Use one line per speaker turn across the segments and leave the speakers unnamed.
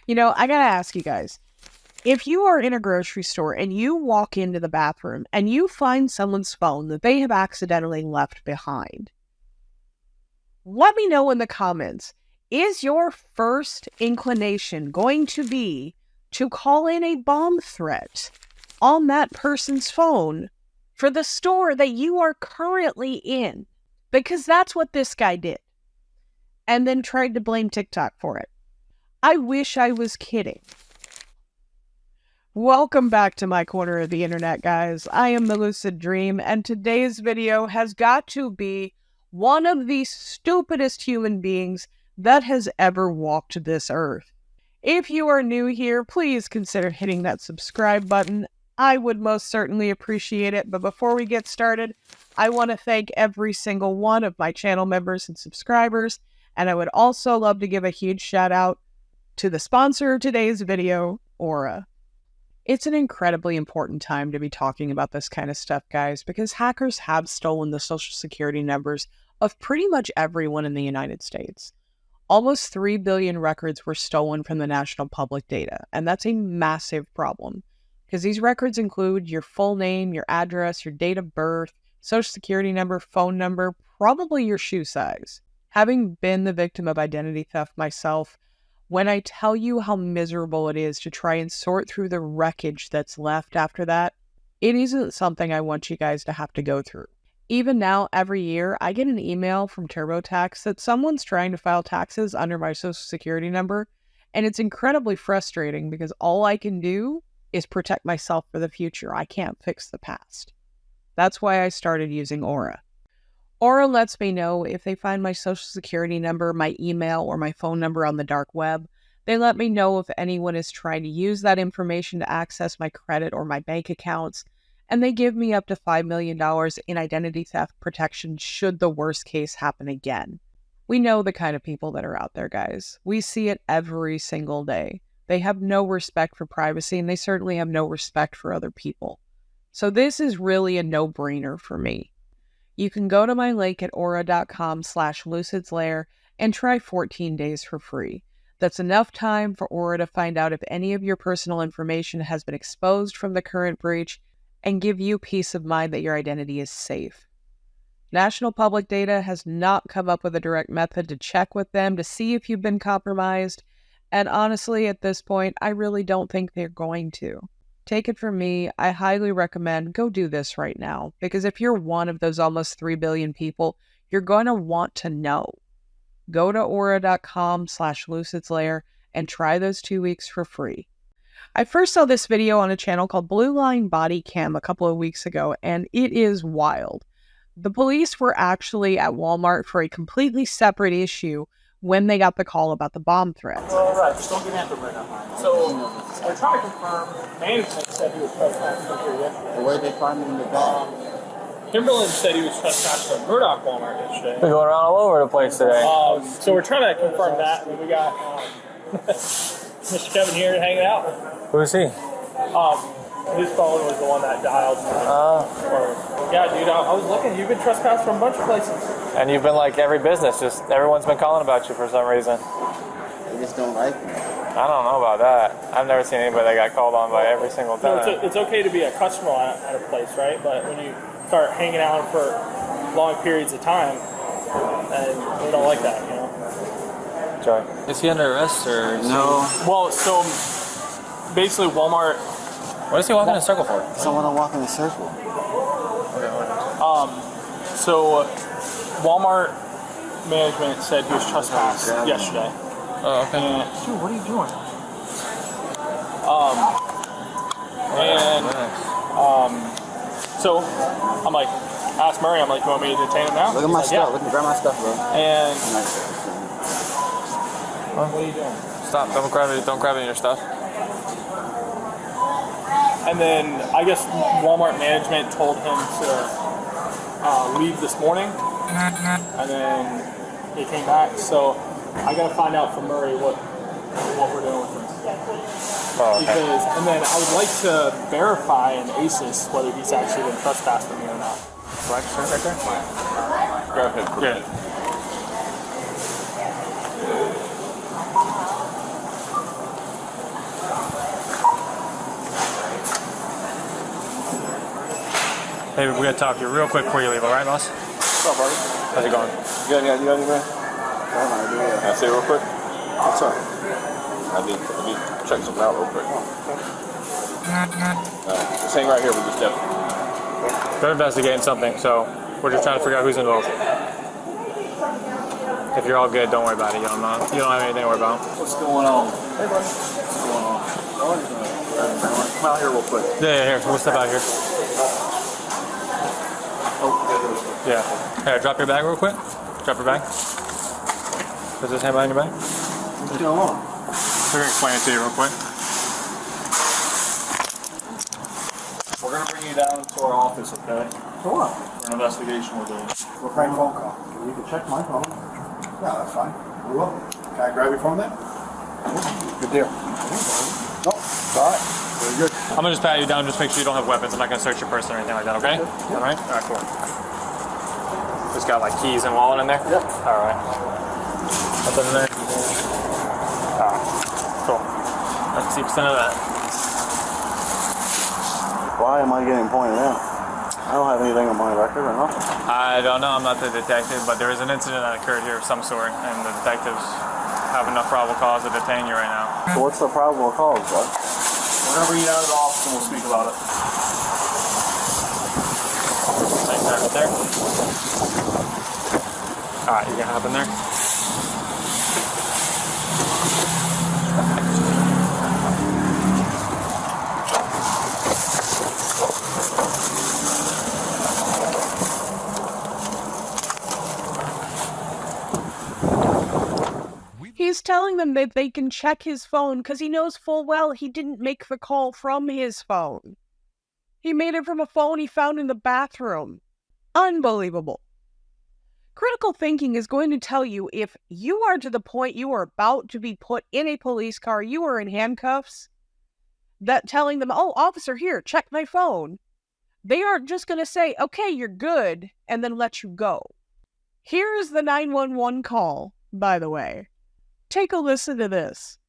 You know, I gotta ask you guys, if you are in a grocery store and you walk into the bathroom and you find someone's phone that they have accidentally left behind, let me know in the comments, is your first inclination going to be to call in a bomb threat on that person's phone for the store that you are currently in? Because that's what this guy did. And then tried to blame TikTok for it. I wish I was kidding. Welcome back to my corner of the internet, guys. I am the Lucid Dream, and today's video has got to be one of the stupidest human beings that has ever walked this earth. If you are new here, please consider hitting that subscribe button. I would most certainly appreciate it, but before we get started, I want to thank every single one of my channel members and subscribers, and I would also love to give a huge shout out to the sponsor of today's video, Aura. It's an incredibly important time to be talking about this kind of stuff, guys, because hackers have stolen the social security numbers of pretty much everyone in the United States. Almost 3 billion records were stolen from the national public data, and that's a massive problem, because these records include your full name, your address, your date of birth, social security number, phone number, probably your shoe size. Having been the victim of identity theft myself, when I tell you how miserable it is to try and sort through the wreckage that's left after that, it isn't something I want you guys to have to go through. Even now, every year, I get an email from TurboTax that someone's trying to file taxes under my social security number, and it's incredibly frustrating because all I can do is protect myself for the future. I can't fix the past. That's why I started using Aura. Aura lets me know if they find my social security number, my email, or my phone number on the dark web. They let me know if anyone is trying to use that information to access my credit or my bank accounts, and they give me up to $5 million in identity theft protection should the worst case happen again. We know the kind of people that are out there, guys. We see it every single day. They have no respect for privacy, and they certainly have no respect for other people. So this is really a no-brainer for me. You can go to my link at aura.com/lucidslayer and try 14 days for free. That's enough time for Aura to find out if any of your personal information has been exposed from the current breach and give you peace of mind that your identity is safe. National Public Data has not come up with a direct method to check with them to see if you've been compromised, and honestly, at this point, I really don't think they're going to. Take it from me, I highly recommend go do this right now, because if you're one of those almost 3 billion people, you're going to want to know. Go to aura.com/lucidslayer and try those 2 weeks for free. I first saw this video on a channel called Blue Line Body Cam a couple of weeks ago, and it is wild. The police were actually at Walmart for a completely separate issue when they got the call about the bomb threat.
Well, right, just don't get into it right now. So, we're trying to confirm, management said he was trespassing here yesterday.
Where did they find him in the back?
Kimberlin said he was trespassing at Murdoch Walmart yesterday.
We're going around all over the place today.
So we're trying to confirm that, and we got Mr. Kevin here hanging out.
Who's he?
His phone was the one that dialed. Yeah, dude, I was looking. You've been trespassed from a bunch of places.
And you've been like every business, just everyone's been calling about you for some reason.
They just don't like me.
I don't know about that. I've never seen anybody that got called on by every single
No,
time.
it's okay to be a customer at a place, right? But when you start hanging out for long periods of time, and we don't like that, you know?
Joy.
Is he under arrest or?
No.
Well, so basically Walmart.
What is he walking in a circle for?
Someone to walk in a circle.
So Walmart management said he was trespassed yesterday.
Oh, okay.
And, dude, what are you doing? So I'm like, ask Murray, I'm like, you want me to detain him now?
Look at my
He's
stuff.
like,
Look at grab my stuff, bro.
And what are you doing?
Stop! Don't grab any of your stuff.
And then I guess Walmart management told him to leave this morning, and then he came back. So I gotta find out from Murray what we're doing with him.
Oh, okay.
Because, and then I would like to verify in ACES whether he's actually been trespassed from me or not.
Black shirt right there?
Grab him. Yeah.
Hey, we gotta talk to you real quick before you leave, alright, boss?
What's up, buddy?
How's it going?
You got anything? Can I say real quick? What's up? I need to check something out real quick. Just hang right here with this deputy.
They're investigating something, so we're just trying to figure out who's involved. If you're all good, don't worry about it. You don't have anything to worry about.
What's going on? Hey, buddy. What's going on? Come out here real quick.
Yeah, here. We'll step out here. Yeah. Here, drop your bag real quick. Drop your bag. Does this hand behind your bag?
What's going on?
We're gonna explain it to you real quick.
We're going to bring you down to our office, okay? For what? For an investigation we're doing.
We're prank phone call. You can check my phone. Yeah, that's fine. We will. Can I grab your phone then? Good deal. No, it's all right. Very good.
I'm gonna just pat you down, just make sure you don't have weapons. I'm not gonna search your person or anything like that, okay? All right? All right, cool. Just got like keys and wallet in there?
Yeah.
All right. Nothing in there? Cool. Let's see percent of that.
Why am I getting pointed out? I don't have anything on my record or nothing.
I don't know, I'm not the detective, but there is an incident that occurred here of some sort, and the detectives have enough probable cause to detain you right now.
So what's the probable cause, bud?
We're gonna bring you down to the office and we'll speak about it.
Take that right there. Alright, you can hop in there.
He's telling them that they can check his phone because he knows full well he didn't make the call from his phone. He made it from a phone he found in the bathroom. Unbelievable. Critical thinking is going to tell you if you are to the point you are about to be put in a police car, you are in handcuffs, that telling them, oh, officer, here, check my phone. They aren't just going to say, okay, you're good, and then let you go. Here is the 911 call, by the way. Take a listen to this.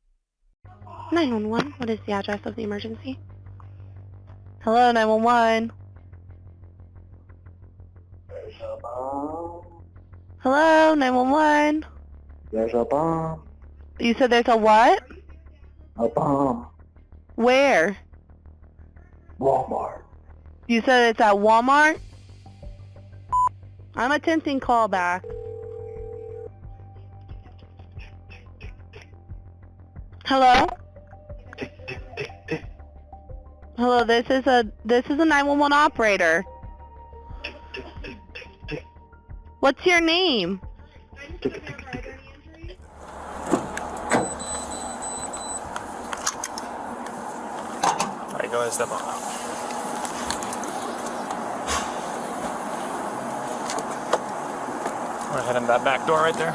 911, what is the address of the emergency? Hello, 911. Hello, 911.
There's a bomb.
You said there's a what?
A bomb.
Where?
Walmart.
You said it's at Walmart? I'm attempting callback. Hello? Hello, this is a 911 operator. What's your name?
Alright, go ahead and step on that. We're heading that back door right there.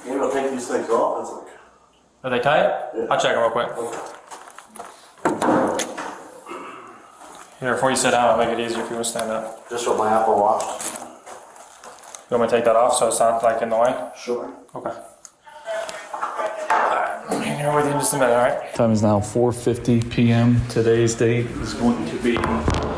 Maybe I'll take these things off. It's like,
Are they tight?
Yeah.
I'll check them real quick. Here, before you sit down, I'll make it easier if you want to stand up.
just with my Apple Watch.
You want me to take that off so it's not like in the way?
Sure.
Okay. I'm here with you in just a minute, alright?
Time is now 4:50 p.m. Today's date is going to be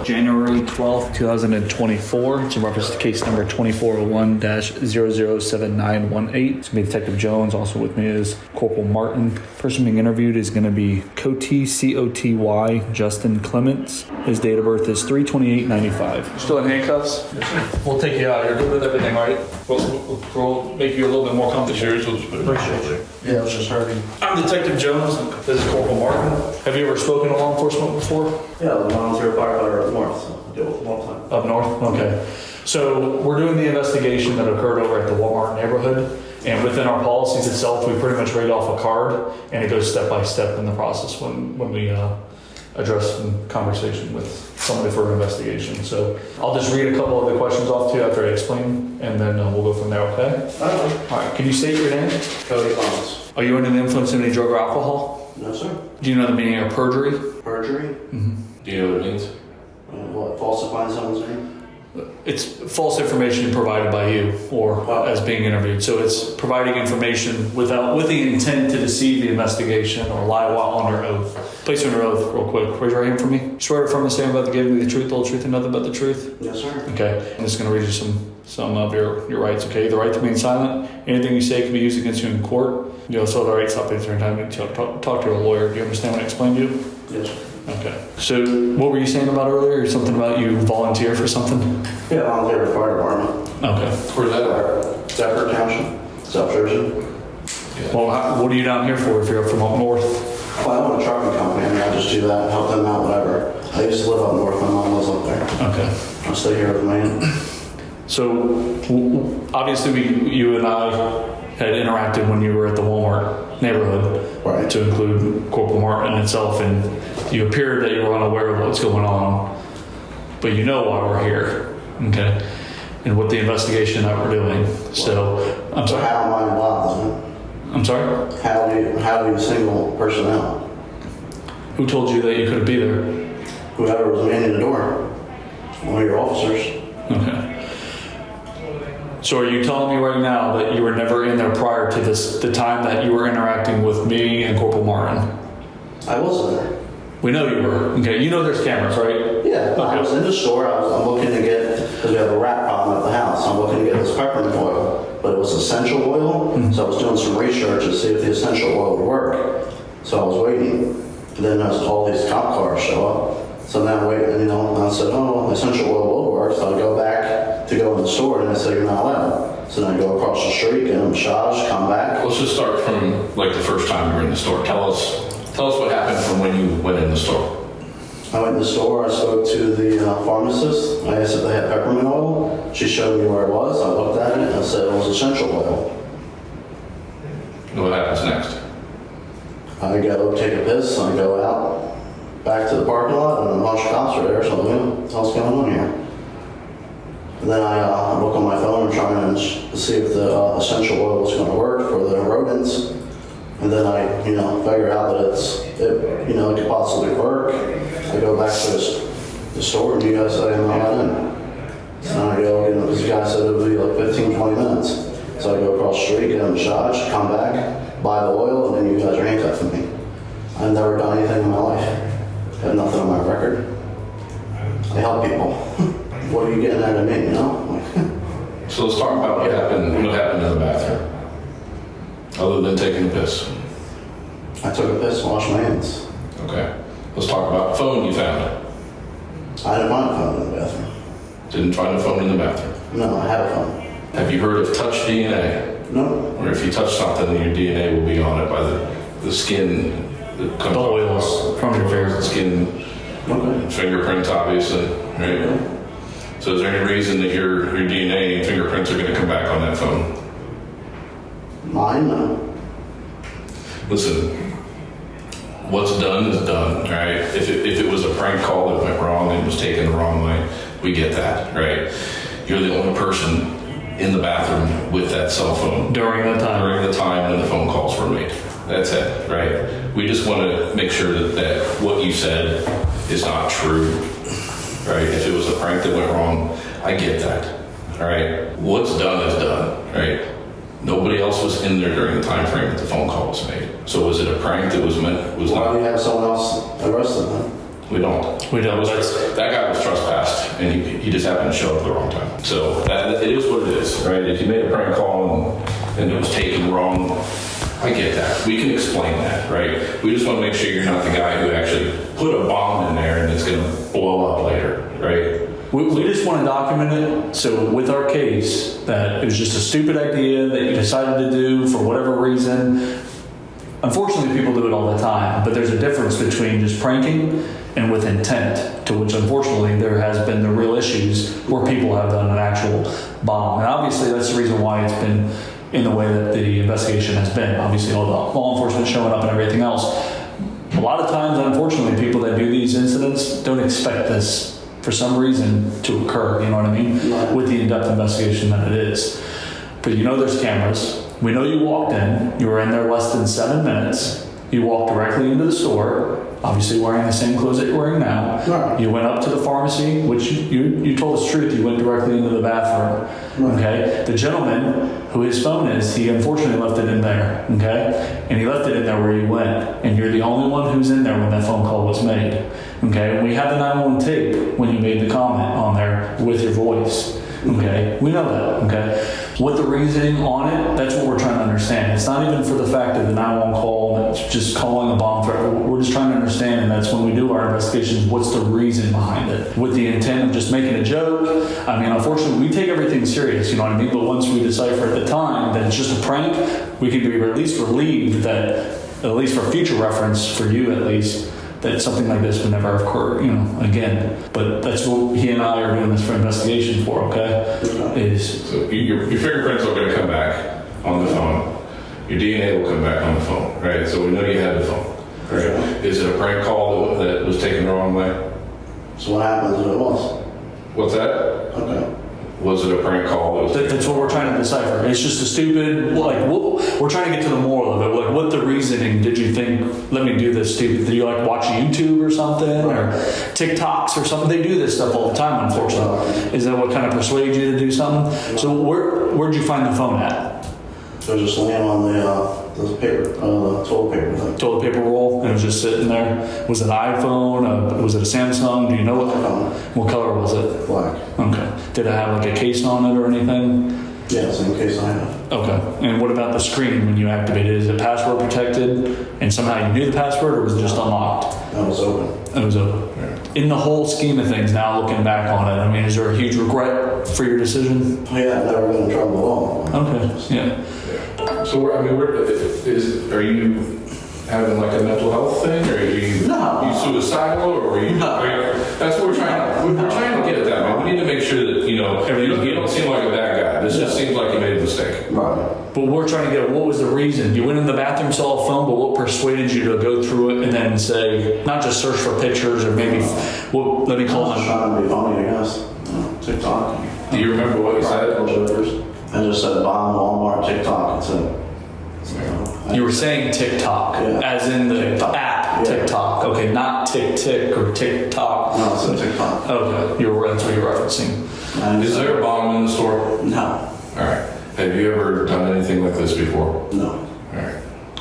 January 12th, 2024. It's in reference to case number 2401-007918. It's me, Detective Jones. Also with me is Corporal Martin. Person being interviewed is going to be Coty, C-O-T-Y, Justin Clements. His date of birth is 3/28/95. Still in handcuffs? Yes, sir. We'll take you out. You're good with everything, right? We'll make you a little bit more comfortable. Appreciate you.
Yeah, I was just hurting.
I'm Detective Jones. This is Corporal Martin. Have you ever spoken to law enforcement before?
Yeah, the volunteer firefighter up north, so I deal with them all the time.
Up north? Okay. So we're doing the investigation that occurred over at the Walmart neighborhood. And within our policies itself, we pretty much read off a card, and it goes step by step in the process when we address in conversation with somebody for an investigation. So I'll just read a couple of the questions off to you after I explain, and then we'll go from there, okay? All right. Can you state your name?
Cody Thomas.
Are you under the influence of any drug or alcohol?
No, sir.
Do you know the meaning of perjury?
Perjury?
Mm-hmm.
Do you know what it means? What, falsifying someone's name?
It's false information provided by you or as being interviewed. So it's providing information with the intent to deceive the investigation or lie while under oath. Place you under oath real quick. Raise your hand for me. Swear affirm to stand about to give me the truth, the whole truth, and nothing but the truth.
Yes, sir.
Okay. I'm just going to read you some of your rights. Okay. The right to remain silent. Anything you say can be used against you in court. You also have the right to stop at any time and talk to a lawyer. Do you understand what I explained to you?
Yes, sir.
Okay. So what were you saying about earlier? Something about you volunteer for something?
Yeah, I'm there at the fire department.
Okay.
Where's that at?
Stafford Township, South Jersey.
Well, what are you down here for if you're up from up north?
Well, I own a trucking company, and I just do that, help them out, whatever. I used to live up north, my mom was up there.
Okay.
I stay here with man.
So obviously you and I had interacted when you were at the Walmart neighborhood,
Right.
to include Corporal Martin itself, and you appeared that you were unaware of what's going on, but you know why we're here, okay, and what the investigation that we're doing. So I'm
So
sorry.
how am I involved in it?
I'm sorry.
How do you single person out?
Who told you that you couldn't be there?
Whoever was manning the door, one of your officers.
Okay. So are you telling me right now that you were never in there prior to the time that you were interacting with me and Corporal Martin?
I wasn't there.
We know you were. Okay, you know there's cameras, right?
Yeah, I
Okay.
was in the store. I'm looking to get, because we have a rat problem at the house. I'm looking to get this peppermint oil, but it was essential oil. So I was doing some research to see if the essential oil would work. So I was waiting. And then all these cop cars show up. So now I'm waiting, and I said, oh, essential oil will work. So I go back to go in the store, and they say you're not allowed. So then I go across the street, get a massage, come back.
Let's just start from like the first time you were in the store. Tell us what happened from when you went in the store.
I went in the store, I spoke to the pharmacist. I asked if they had peppermint oil. She showed me where it was. I looked at it and I said it was essential oil.
And what happens next?
I go take a piss, I go out back to the parking lot, and a bunch of cops are there, so I'm like, what the hell's going on here? And then I look on my phone and try and see if the essential oil was going to work for the rodents. And then I, figure out that it could possibly work. I go back to the store, and you guys say I'm not in. So I go, because the guy said it would be like 15, 20 minutes. So I go across the street, get a massage, come back, buy the oil, and then you guys are handcuffing me. I've never done anything in my life. I have nothing on my record. I help people. What are you getting at me,
So let's talk about what happened in the bathroom. Other than taking a piss.
I took a piss, washed my hands.
Okay. Let's talk about the phone you found.
I didn't find a phone in the bathroom.
Didn't find a phone in the bathroom.
No, I had a phone.
Have you heard of touch DNA?
No.
Or if you touch something, your DNA will be on it by the skin that comes
The
off
oils from your
the
fingers.
skin,
Okay.
fingerprints, obviously, right? So is there any reason that your DNA and fingerprints are going to come back on that phone?
Mine, no.
Listen, what's done is done, right? If it was a prank call that went wrong and was taken the wrong way, we get that, right? You're the only person in the bathroom with that cell phone
During that time.
during the time when the phone calls were made. That's it, right? We just want to make sure that what you said is not true, right? If it was a prank that went wrong, I get that, all right? What's done is done, right? Nobody else was in there during the time frame that the phone call was made. So was it a prank that was
Why do
not?
you have someone else arrested then?
We don't.
We don't.
That guy was trespassed, and he just happened to show up at the wrong time. So it is what it is, right? If you made a prank call and it was taken wrong, I get that. We can explain that, right? We just want to make sure you're not the guy who actually put a bomb in there and it's going to blow up later, right?
We just want to document it, so with our case, that it was just a stupid idea that you decided to do for whatever reason. Unfortunately, people do it all the time, but there's a difference between just pranking and with intent, to which unfortunately there has been the real issues where people have done an actual bomb. And obviously that's the reason why it's been in the way that the investigation has been. Obviously all the law enforcement showing up and everything else. A lot of times, unfortunately, people that do these incidents don't expect this for some reason to occur, you know what I mean?
Right.
With the in-depth investigation that it is. But there's cameras. We know you walked in. You were in there less than 7 minutes. You walked directly into the store. obviously wearing the same clothes that you're wearing now.
Right.
You went up to the pharmacy, which you told us the truth. You went directly into the bathroom.
Right.
Okay. The gentleman who his phone is, he unfortunately left it in there. Okay. And he left it in there where you went, and you're the only one who's in there when that phone call was made. Okay. And we have the 911 tape when you made the comment on there with your voice. Okay, we know that, okay? What the reasoning on it, that's what we're trying to understand. It's not even for the fact of the 911 call, that's just calling a bomb threat. We're just trying to understand, and that's when we do our investigations, what's the reason behind it? With the intent of just making a joke. I mean, unfortunately, we take everything serious, you know what I mean? But once we decipher at the time that it's just a prank, we can be at least relieved that, at least for future reference, for you at least, that something like this would never occur, you know, again. But that's what he and I are doing this for investigation for, okay? Is
So your fingerprints are going to come back on the phone. Your DNA will come back on the phone, right? So we know you had the phone, right? Is it a prank call that was taken the wrong way?
So what happens if it was?
What's that?
Okay.
Was it a prank call that was taken?
that's what we're trying to decipher. It's just a stupid, like, we're trying to get to the moral of it. Like, what the reasoning did you think, let me do this stupid? Did you like watch YouTube or something? Or TikToks or something? They do this stuff all the time, unfortunately. Is that what kind of persuaded you to do something? So where'd you find the phone at?
So just laying on the paper, the toilet paper thing.
Toilet paper roll, and it was just sitting there. Was it an iPhone? Was it a Samsung? Do you know what color was it?
Black.
Okay. Did it have like a case on it or anything?
Yeah, same case I have.
Okay. And what about the screen when you activated it? Is it password protected and somehow you knew the password, or was it just unlocked?
That was open.
It was open. In the whole scheme of things, now looking back on it, I mean, is there a huge regret for your decision?
Yeah, I've never been in trouble at all.
Okay. Yeah.
So, are you having like a mental health thing, or are you,
No.
you suicidal, or are you?
No.
That's what we're trying to get at that, man. We need to make sure that, you know, you don't seem like a bad guy. This just seems like you made a mistake.
Right.
But we're trying to get, what was the reason? You went in the bathroom, saw a phone, but what persuaded you to go through it and then say, not just search for pictures or maybe, well, let me call
I was
them.
trying to be funny, I guess. You know, TikTok.
Do you remember what you said?
I just said bomb, Walmart, TikTok, and said.
You were saying TikTok,
Yeah.
as in the
TikTok.
app
Yeah.
TikTok. Okay, not Tick or TikTok.
No, it's a TikTok.
Okay, that's what you're referencing.
And
Is there a bomb in the store?
No.
All right. Have you ever done anything like this before?
No.
All right.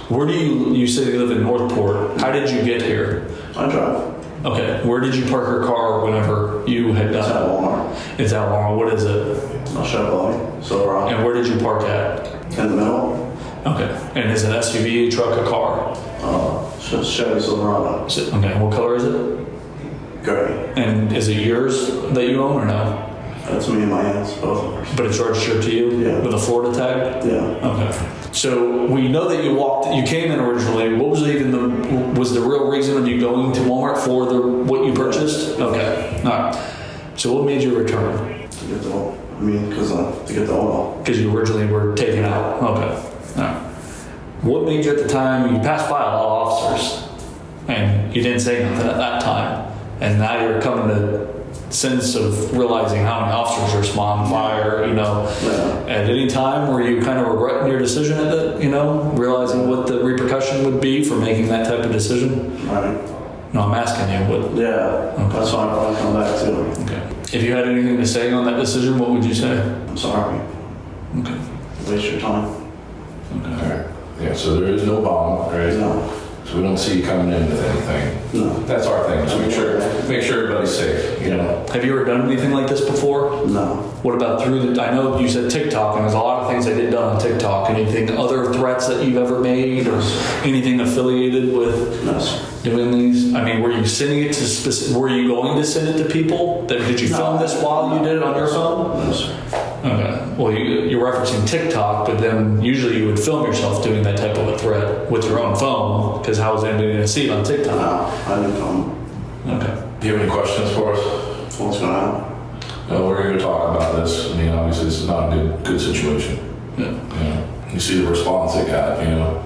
Where do you said you live in Northport. How did you get here?
I drive.
Okay, where did you park your car whenever you had
It's at
done it?
Walmart.
It's at Walmart. What is it?
A Chevrolet, Silverado.
And where did you park at?
In the middle.
Okay, and is it an SUV, truck, a car?
Chevy Silverado.
Okay, what color is it?
Gray.
And is it yours that you own or no?
That's me and my aunts, both of us.
But it's registered to you?
Yeah.
With a Florida tag?
Yeah.
Okay. So we know that you came in originally. What was was the real reason of you going to Walmart for what you purchased? Okay. All right. So what made you return?
To get the oil. To get the oil.
Because you originally were taken out. Okay. All right. What made you at the time, you passed by a lot of officers and you didn't say nothing at that time. And now you're coming to sense of realizing how many officers are spawned fire, you know.
Yeah.
At any time were you kind of regretting your decision at that, you know, realizing what the repercussion would be for making that type of decision?
Right.
No, I'm asking you what.
Yeah.
Okay.
That's why I probably come back to.
Okay. If you had anything to say on that decision, what would you say?
I'm sorry.
Okay.
Waste your time.
All right. Yeah, so there is no bomb, right?
No.
So we don't see you coming in with anything.
No.
That's our thing. So make sure everybody's safe, you know.
Have you ever done anything like this before?
No.
What about I know you said TikTok, and there's a lot of things I did done on TikTok. Anything, other threats that you've ever made, or anything affiliated with
No, sir.
doing these? I mean, were you sending it to were you going to send it to people? Did you film this while you did it on your phone?
No, sir.
Okay. Well, you're referencing TikTok, but then usually you would film yourself doing that type of a threat with your own phone, because how is anybody going to see it on TikTok?
No, I didn't come.
Okay.
Do you have any questions for us?
What's going on?
No, we're going to talk about this. I mean, obviously, this is not a good situation.
Yeah.
You know, you see the response it got, you know.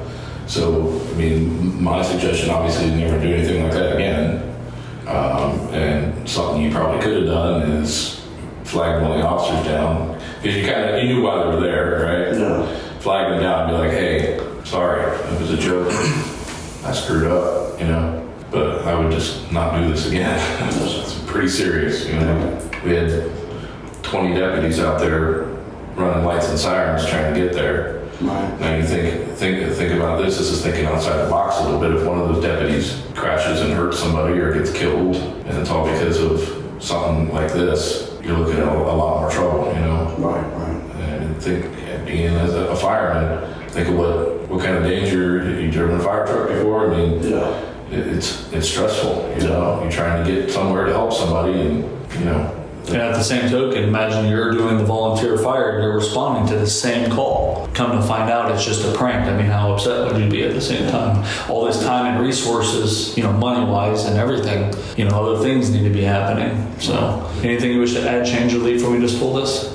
So, I mean, my suggestion, obviously, is never do anything like that again. And something you probably could have done is flag one of the officers down. Because you knew why they were there, right?
Yeah.
Flag them down and be like, hey, sorry, it was a joke. I screwed up, you know. but I would just not do this again. It's pretty serious, you know. We had 20 deputies out there running lights and sirens trying to get there.
Right.
Now you think about this. This is thinking outside the box a little bit. If one of those deputies crashes and hurts somebody or gets killed, and it's all because of something like this, you're looking at a lot more trouble, you know.
Right.
And think, being as a fireman, think of what kind of danger. You've driven a fire truck before. I mean,
Yeah.
it's stressful. You know, you're trying to get somewhere to help somebody, and you know.
And at the same token, imagine you're doing the volunteer fire and you're responding to the same call. Come to find out it's just a prank. I mean, how upset would you be at the same time? All this time and resources, you know, money-wise and everything, you know, other things need to be happening. So, anything you wish to add, change, or leave before we just pull this?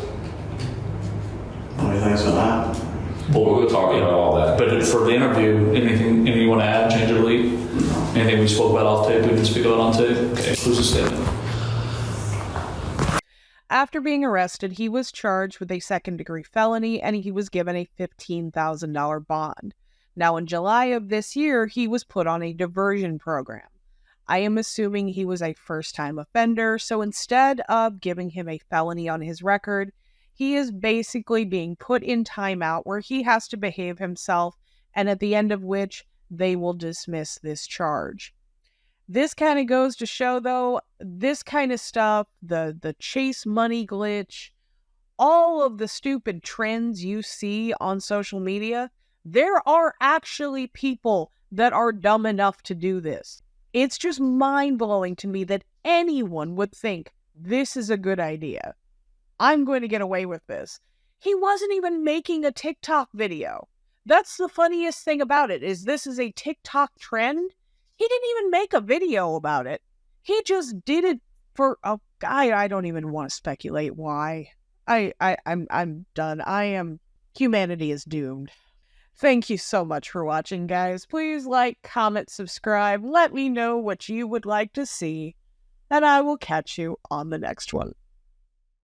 What do you think's gonna happen?
We'll go talk about all that.
But for the interview, anything you want to add, change, or leave? Anything we spoke about off tape, we didn't speak about on tape? Okay, who's a statement?
After being arrested, he was charged with a second-degree felony, and he was given a $15,000 bond. Now, in July of this year, he was put on a diversion program. I am assuming he was a first-time offender, so instead of giving him a felony on his record, he is basically being put in timeout where he has to behave himself, and at the end of which, they will dismiss this charge. This kind of goes to show, though, this kind of stuff, the chase money glitch, all of the stupid trends you see on social media, there are actually people that are dumb enough to do this. It's just mind-blowing to me that anyone would think this is a good idea. I'm going to get away with this. He wasn't even making a TikTok video. That's the funniest thing about it, is this is a TikTok trend. He didn't even make a video about it. He just did it for a guy. I don't even want to speculate why. I'm done. Humanity is doomed. Thank you so much for watching, guys. Please like, comment, subscribe. Let me know what you would like to see, and I will catch you on the next one.